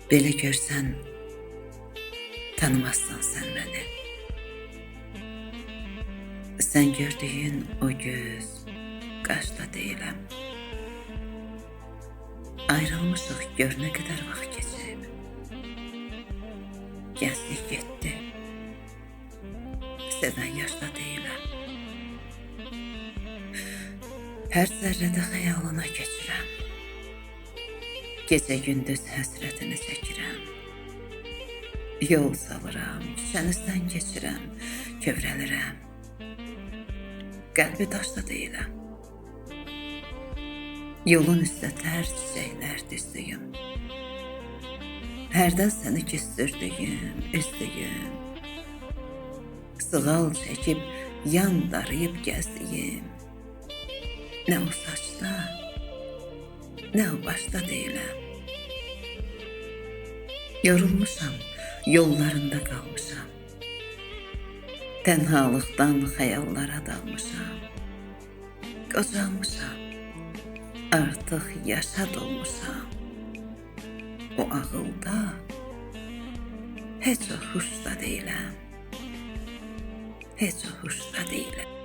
Belə görsən, tanımazsan sən məni. Sən gördüyün o göz, qaşda deyiləm. Ayrılmışıq, gör nə qədər vaxt keçib. Gənclik getdi, sevən yaşda deyiləm. Hər zərrədə xəyalına keçirəm. Gecə gündüz həsrətini çəkirəm. Yol salıram, küçənizdən keçirəm, kövrəlirəm. Qəlbi daşda deyiləm. Yolun üstə tər çiçəklər düzdüyüm. Hərdən səni küstürdüyüm, üzdüyüm. Sığal çəkib, yan darıyıb gəzdiyim. Nə o saçda, nə o başda deyiləm. Yorulmuşam, yollarında qalmışam. Tənhalıqdan xəyallara dalmışam. Qocalmışam, artıq yaşa dolmuşam. O ağılda, heç o huşda deyiləm. Heç o huşda deyiləm.